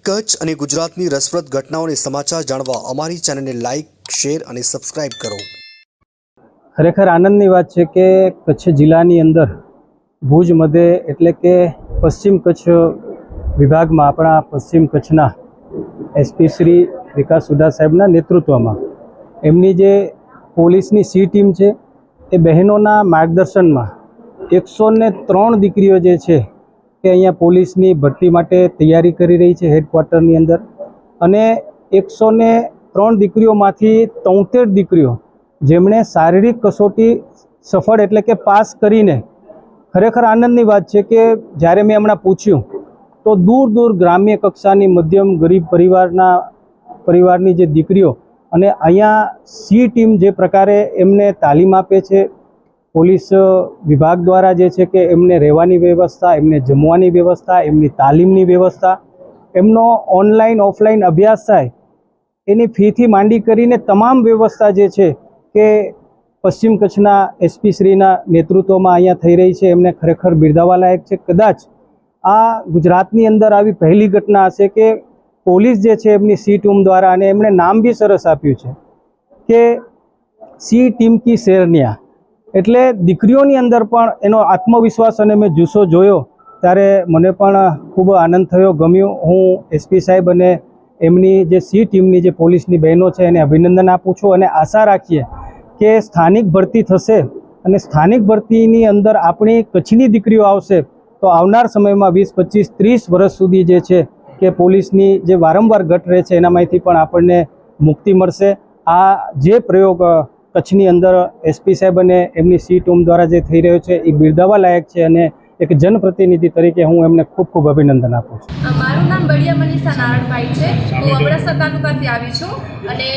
કચ્છ અને ગુજરાતની રસપ્રદ ઘટનાઓને સમાચાર જાણવા અમારી ચેનલને લાઇક, શેર અને સબસ્ક્રાઇબ કરો। ખરેખર આનંદની વાત છે કે કચ્છ જિલ્લાની અંદર ભુજ મધ્યે એટલે કે પશ્ચિમ કચ્છ વિભાગમાં આપણા પશ્ચિમ કચ્છના એસપી શ્રી વિકાસ સુડા સાહેબના નેતૃત્વમાં એમની જે પોલીસની સી ટીમ છે એ બહેનોના માર્ગદર્શનમાં 103 દીકરીઓ જે છે કે અહીંયા પોલીસની ભરતી માટે તૈયારી કરી રહી છે હેડક્વાર્ટરની અંદર, અને 103 દીકરીઓમાંથી 73 દીકરીઓ જેમણે શારીરિક કસોટી સફળ એટલે કે પાસ કરીને, ખરેખર આનંદની વાત છે કે જ્યારે મેં હમણાં પૂછ્યું તો દૂર દૂર ગ્રામ્ય કક્ષાની મધ્યમ ગરીબ પરિવારની જે દીકરીઓ અને અહીંયા સી ટીમ જે પ્રકારે એમને તાલીમ આપે છે, પોલીસ વિભાગ દ્વારા જે છે કે એમને રહેવાની વ્યવસ્થા, એમને જમવાની વ્યવસ્થા, એમની તાલીમની વ્યવસ્થા, એમનો ઓનલાઈન ઓફલાઈન અભ્યાસ થાય એની ફીથી માંડી કરીને તમામ વ્યવસ્થા જે છે કે પશ્ચિમ કચ્છના એસપી શ્રીના નેતૃત્વમાં અહીંયા થઈ રહી છે, એમને ખરેખર બિરદાવવા લાયક છે। કદાચ આ ગુજરાતની અંદર આવી પહેલી ઘટના હશે કે પોલીસ જે છે એમની સી ટીમ દ્વારા, અને એમણે નામ બી સરસ આપ્યું છે કે સી ટીમ કી શેરનિયા, એટલે દીકરીઓની અંદર પણ એનો આત્મવિશ્વાસ અને મેં જુસ્સો જોયો ત્યારે મને પણ ખૂબ આનંદ થયો, ગમ્યું। હું એસપી સાહેબ અને એમની જે સી ટીમની જે પોલીસની બહેનો છે એને અભિનંદન આપું છું, અને આશા રાખીએ કે સ્થાનિક ભરતી થશે અને સ્થાનિક ભરતીની અંદર આપણી કચ્છની દીકરીઓ આવશે તો આવનાર સમયમાં 20, 25, 30 વર્ષ સુધી જે છે કે પોલીસની જે વારંવાર ઘટ રહે છે એનામાંથી પણ આપણને મુક્તિ મળશે। આ જે પ્રયોગ કચ્છની અંદર એસપી સાહેબ અને એમની સી ટીમ દ્વારા જે થઈ રહ્યો છે એ બિરદાવવા લાયક છે, અને એક જનપ્રતિનિધિ તરીકે હું એમને ખૂબ ખૂબ અભિનંદન આપું છું। મારું નામ બળિયા મનીષા નારાયણભાઈ છે। હું અબડાસા તાલુકાથી આવી છું, અને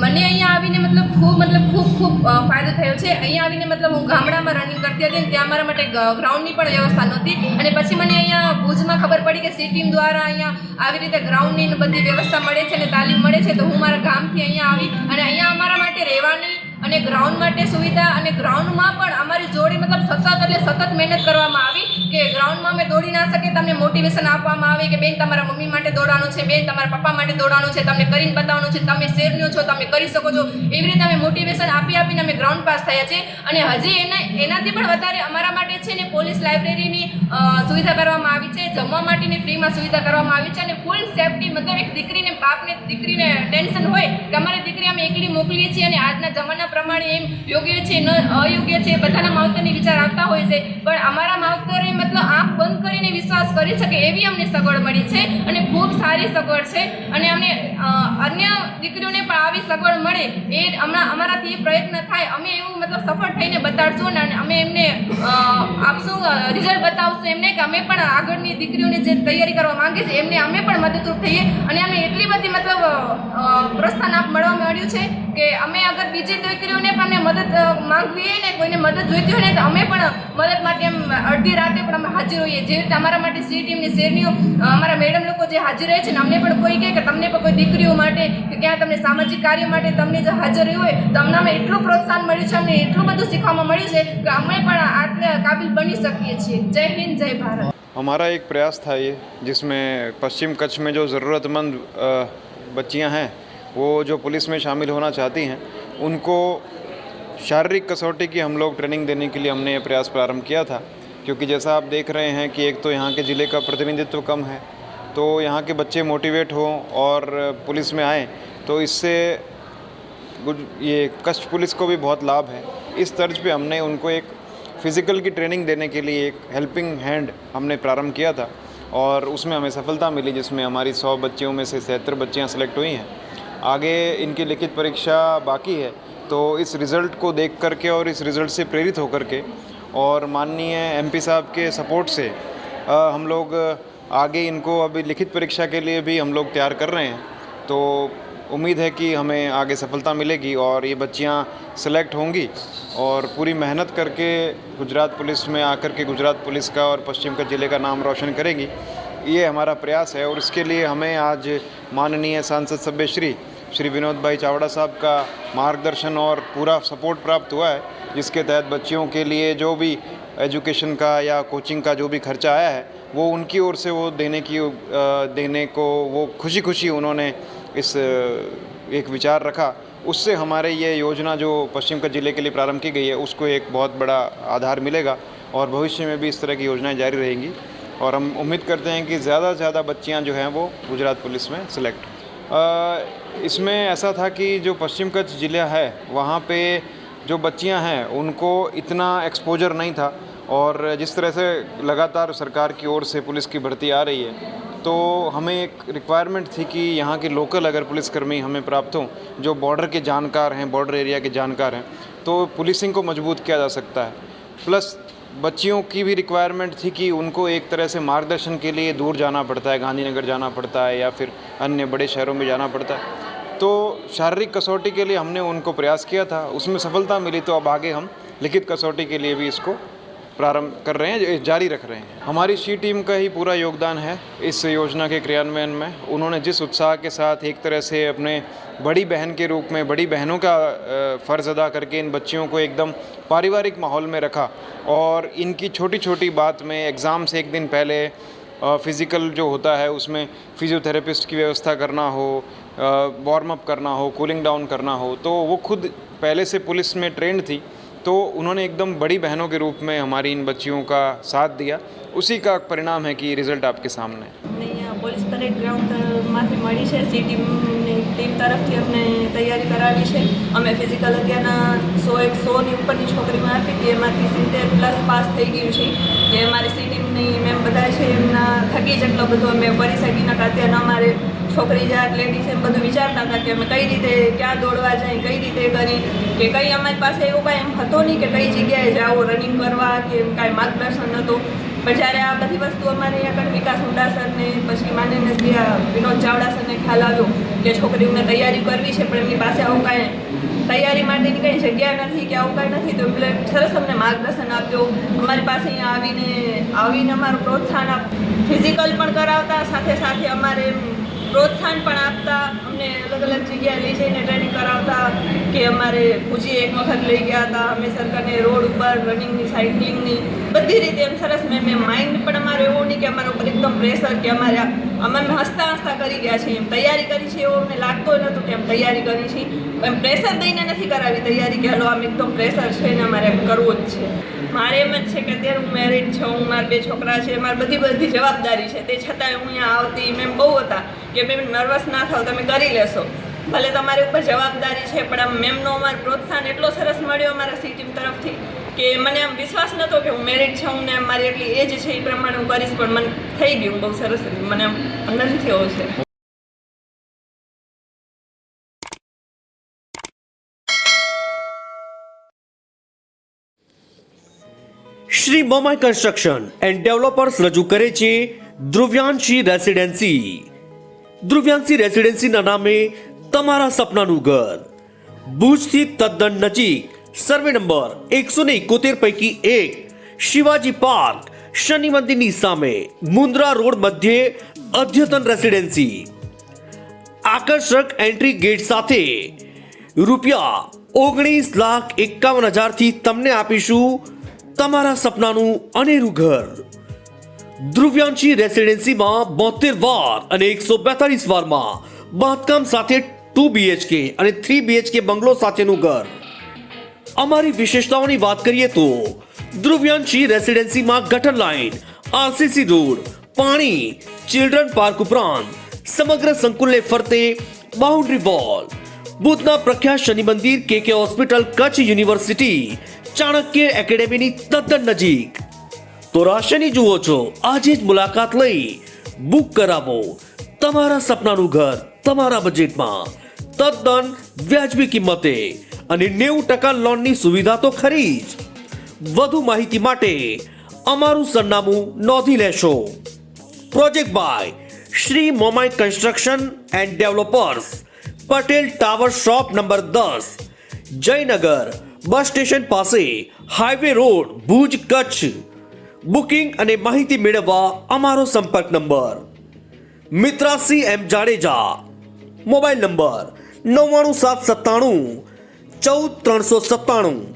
મને અહીંયા આવીને ખૂબ ફાયદો થયો છે। અહીંયા આવીને હું ગામડામાં રનિંગ કરતી હતી, ત્યાં મારા માટે ગ્રાઉન્ડની પણ વ્યવસ્થા નહોતી, અને પછી મને અહીંયા ભુજમાં ખબર પડી કે સી ટીમ દ્વારા અહીંયા આવી રીતે ગ્રાઉન્ડની બધી વ્યવસ્થા મળે છે અને તાલીમ મળે છે, તો હું મારા ગામથી અહીંયા આવી અને અહીંયા અમારા માટે રહેવાની અને ગ્રાઉન્ડ માટે સુવિધા, અને ગ્રાઉન્ડમાં પણ અમારી જોડે સતત મહેનત કરવામાં આવી કે ગ્રાઉન્ડમાં અમે દોડી ના શકીએ, તમને મોટિવેશન આપવામાં આવે કે બેન તમારા મમ્મી માટે દોડવાનું છે, બેન તમારા પપ્પા માટે દોડવાનું છે, તમને કરીને બતાવવાનું છે, તમે શેરન્યો છો, તમે કરી શકો છો। એવી રીતે અમે મોટિવેશન આપીને અમે ગ્રાઉન્ડ પાસ થયા છે, અને હજી એનાથી પણ વધારે અમારા માટે છે ને પોલીસ લાઇબ્રેરીની સુવિધા કરવામાં આવી છે, જમવા માટેની ફ્રીમાં સુવિધા કરવામાં આવી છે, અને ફૂલ સેફટી, એક દીકરીને દીકરીને ટેન્શન હોય કે અમારી દીકરી અમે એકલી મોકલીએ છીએ અને આજના જમાના પ્રમાણે એમ યોગ્ય છે ન અયોગ્ય છે, બધાના માવતરની વિચાર આવતા હોય છે, પણ અમારા માવતરે આંખ બંધ કરીને વિશ્વાસ કરી શકે એવી અમને સગવડ મળી છે, અને ખૂબ સારી સગવડ છે, અને અમને અન્ય દીકરીઓને પણ આવી સગવડ મળે એ હમણાં અમારાથી એ પ્રયત્ન થાય, અમે એવું સફળ થઈને બતાડશું ને અમે એમને આપશું, રિઝલ્ટ બતાવશું એમને કે અમે પણ આગળની દીકરીઓને જે તૈયારી કરવા માંગે છે એમને અમે પણ મદદરૂપ થઈએ, અને અમે એટલી બધી પ્રોત્સાહન મળવા મળ્યું છે કે અમે અગર બીજી દીકરીઓને પણ અમને મદદ માંગવી હોય ને, કોઈને મદદ જોઈતી હોય ને, તો અમે પણ મદદ માટે એમ અડધી રાતે પણ અમે હાજર હોઈએ, જે રીતે અમારા માટે સી ટીમની શેરનીઓ અમારા મેડમ લોકો જે હાજર રહે છે ને, અમને પણ કોઈ કહે કે તમને પણ કોઈ દીકરીઓ માટે કે ક્યાં તમને સામાજિક કાર્ય માટે તમને જો હાજર હોય તો અમને અમે એટલું પ્રોત્સાહન મળ્યું છે, અમને એટલું બધું શીખવામાં મળ્યું છે કે અમે પણ આટલે કાબિલ બની શકીએ છીએ। જય હિન્દ, જય ભારત। हमारा एक प्रयास था ये, जिसमें पश्चिम कच्छ में जो ज़रूरतमंद बच्चियां हैं वो जो पुलिस में शामिल होना चाहती हैं उनको शारीरिक कसौटी की हम लोग ट्रेनिंग देने के लिए हमने ये प्रयास प्रारंभ किया था, क्योंकि जैसा आप देख रहे हैं कि एक तो यहाँ के ज़िले का प्रतिनिधित्व कम है, तो यहाँ के बच्चे मोटिवेट हों और पुलिस में आएँ तो इससे ये कच्छ पुलिस को भी बहुत लाभ है। इस तर्ज पे हमने उनको एक फ़िज़िकल की ट्रेनिंग देने के लिए एक हेल्पिंग हैंड हमने प्रारंभ किया था, और उसमें हमें सफलता मिली, जिसमें हमारी 100 बच्चियों में से 73 बच्चियाँ सेलेक्ट हुई हैं। आगे इनकी लिखित परीक्षा बाकी है, तो इस रिज़ल्ट को देख करके और इस रिज़ल्ट से प्रेरित होकर के और माननीय एमपी साहब के सपोर्ट से हम लोग आगे इनको अभी लिखित परीक्षा के लिए भी हम लोग तैयार कर रहे हैं, तो उम्मीद है कि हमें आगे सफलता मिलेगी और ये बच्चियाँ सेलेक्ट होंगी और पूरी मेहनत करके गुजरात पुलिस में आकर के गुजरात पुलिस का और पश्चिम कच्छ ज़िले का नाम रोशन करेंगी। ये हमारा प्रयास है, और इसके लिए हमें आज माननीय सांसद सभ्य श्री विनोद भाई चावड़ा साहब का मार्गदर्शन और पूरा सपोर्ट प्राप्त हुआ है, जिसके तहत बच्चियों के लिए जो भी एजुकेशन का या कोचिंग का जो भी खर्चा आया है वो उनकी ओर से वो देने को वो खुशी खुशी उन्होंने इस एक विचार रखा। उससे हमारे ये योजना जो पश्चिम कच्छ ज़िले के लिए प्रारंभ की गई है उसको एक बहुत बड़ा आधार मिलेगा और भविष्य में भी इस तरह की योजनाएं जारी रहेंगी और हम उम्मीद करते हैं कि ज़्यादा से ज़्यादा बच्चियां जो हैं वो गुजरात पुलिस में सिलेक्ट। इसमें ऐसा था कि जो पश्चिम कच्छ ज़िला है वहाँ पे जो बच्चियां हैं उनको इतना एक्सपोजर नहीं था और जिस तरह से लगातार सरकार की ओर से पुलिस की भर्ती आ रही है तो हमें एक रिक्वायरमेंट थी कि यहाँ के लोकल अगर पुलिसकर्मी हमें प्राप्त हों जो बॉर्डर के जानकार हैं, बॉर्डर एरिया के जानकार हैं, तो पुलिसिंग को मजबूत किया जा सकता है। प्लस बच्चियों की भी रिक्वायरमेंट थी कि उनको एक तरह से मार्गदर्शन के लिए दूर जाना पड़ता है, गांधीनगर जाना पड़ता है या फिर अन्य बड़े शहरों में जाना पड़ता है। तो शारीरिक कसौटी के लिए हमने उनको प्रयास किया था, उसमें सफलता मिली, तो अब आगे हम लिखित कसौटी के लिए भी इसको प्रारंभ कर रहे हैं, जारी रख रहे हैं। हमारी सी टीम का ही पूरा योगदान है इस योजना के क्रियान्वयन में। उन्होंने जिस उत्साह के साथ एक तरह से अपने बड़ी बहन के रूप में बड़ी बहनों का फ़र्ज़ अदा करके इन बच्चियों को एकदम पारिवारिक माहौल में रखा और इनकी छोटी छोटी बात में एग्ज़ाम से एक दिन पहले फ़िज़िकल जो होता है उसमें फ़िज़ियोथेरेपिस्ट की व्यवस्था करना हो, वार्म अप करना हो, कूलिंग डाउन करना हो, तो वो खुद पहले से पुलिस में ट्रेंड थी, तो उन्होंने एकदम बड़ी बहनों के रूप में हमारी इन बच्चियों का साथ दिया। उसी का परिणाम है कि रिज़ल्ट आपके सामने है। અમને અહીંયા પોલીસ પરેડ ગ્રાઉન્ડમાંથી મળી છે સી ટીમ તરફથી અમને તૈયારી કરાવી છે। અમે ફિઝિકલ અત્યારના 100ની ઉપરની છોકરીમાં આપી હતી, એમાંથી 70+ પાસ થઈ ગયું છે। જે અમારી સી ટીમની મેમ બધા છે એમના થકી જ એટલો બધો અમે કરી શકી નતા। અત્યારના અમારે છોકરી જાત લેડીઝ એમ બધું વિચારતા હતા કે અમે કઈ રીતે ક્યાં દોડવા જાય, કઈ રીતે કરી કે કઈ અમારી પાસે એવું કાંઈ એમ હતો નહીં કે કઈ જગ્યાએ જાઓ રનિંગ કરવા કે કાંઈ માર્ગદર્શન નહોતું। પણ જ્યારે આ બધી વસ્તુ અમારે અહીંયા આગળ વિકાસ હુંડા સરને પછી માનનીય શ્રી વિનોદ ચાવડા સરને ખ્યાલ આવ્યો કે છોકરીઓને તૈયારી કરવી છે પણ એમની પાસે આવું કાંઈ તૈયારી માટેની કંઈ જગ્યા નથી કે આવું કાંઈ નથી, તો એટલે સરસ અમને માર્ગદર્શન આપ્યું। અમારી પાસે અહીંયા આવીને અમારું પ્રોત્સાહન ફિઝિકલ પણ કરાવતા, સાથે સાથે અમારે પ્રોત્સાહન પણ આપતા, અમને અલગ અલગ જગ્યાએ લઈ જઈને ટ્રેનિંગ કરાવતા કે અમારે ભુજી એક વખત લઈ ગયા હતા હમીરસરને રોડ ઉપર રનિંગની, સાયકલિંગની બધી રીતે એમ સરસ મેં માઇન્ડ પણ અમારે એવું નહીં કે અમારા ઉપર એકદમ પ્રેશર કે અમારે અમે હસતા હસતા કરી ગયા છીએ, એમ તૈયારી કરી છે એવું અમને લાગતો નહોતું કે એમ તૈયારી કરી છે, એમ પ્રેશર દઈને નથી કરાવી તૈયારી કે હલો આમ એકદમ પ્રેશર છે ને અમારે એમ કરવું જ છે। મારે એમ જ છે કે અત્યારે હું મેરિડ છું, મારા 2 છોકરા છે, મારી બધી જવાબદારી છે, તે છતાંય હું અહીંયા આવતી મેમ બહુ હતા કે મેમ નર્વસ ના થાવ, તમે કરી લેશો, ભલે તમારી ઉપર જવાબદારી છે, પણ આમ મેમનો અમારે પ્રોત્સાહન એટલો સરસ મળ્યો અમારા સી ટીમ તરફથી કે મને આમ વિશ્વાસ નહોતો કે હું મેરિડ છું ને મારી એટલી એજ છે એ પ્રમાણે હું કરીશ, પણ મને થઈ ગયું બહુ સરસ, મને આમ આનંદ થયો છે। Shri Momai construction and developers રજૂ કરે છે ધ્રુવ્યાંશી રેસિડેન્સી। ધ્રુવ્યાંશી રેસિડેન્સીના નામે તમારા સપનાનું ઘર ભુજથી તદ્દન નજીક, સર્વે નંબર 171 પૈકી 1, શિવાજી પાર્ક, શનિ મંદિરની સામે, મુન્દ્રા રોડ મધ્યે અદ્યતન રેસિડેન્સી। આકર્ષક એન્ટ્રી ગેટ સાથે રૂપિયા 19,51,000થી તમને આપીશું તમારા સપનાનું અનેરું ઘર। ધ્રુવ્યાંશી રેસિડેન્સીમાં 72 વાર અને 142 વારમાં બાંધકામ સાથે 2 BHK અને 3 BHK બંગલો સાથેનું ઘર। અમારી વિશેષતાઓની વાત કરીએ તો ધ્રુવ્યાંશી રેસિડેન્સીમાં ગટર લાઇન, RCC રોડ, પાણી, ચિલ્ડ્રન પાર્ક ઉપરાંત સમગ્ર સંકુલને ફરતે બાઉન્ડ્રી વોલ, ભુજના પ્રખ્યાત શનિ મંદિર, KK hospital, Kutch university, Chanakya એકેડેમીની તદ્દન નજીક। તો રાશિની જુઓ છો, આજે જ મુલાકાત લઈ બુક કરાવો તમારા સપનાનું ઘર તમારા બજેટમાં, તદ્દન વ્યાજબી કિંમતે અને 90% લોનની સુવિધા તો ખરી જ। વધુ માહિતી માટે અમારું સરનામું નોંધી લેશો। Project by Shri Momai construction and developers, Patel tower shop number 10, Jaynagar bus station પાસે, highway road, Bhuj, Kutch. Booking અને માહિતી મેળવવા અમારો સંપર્ક નંબર મિત્રાસી M જાડેજા, મોબાઈલ નંબર 99 797 14 397।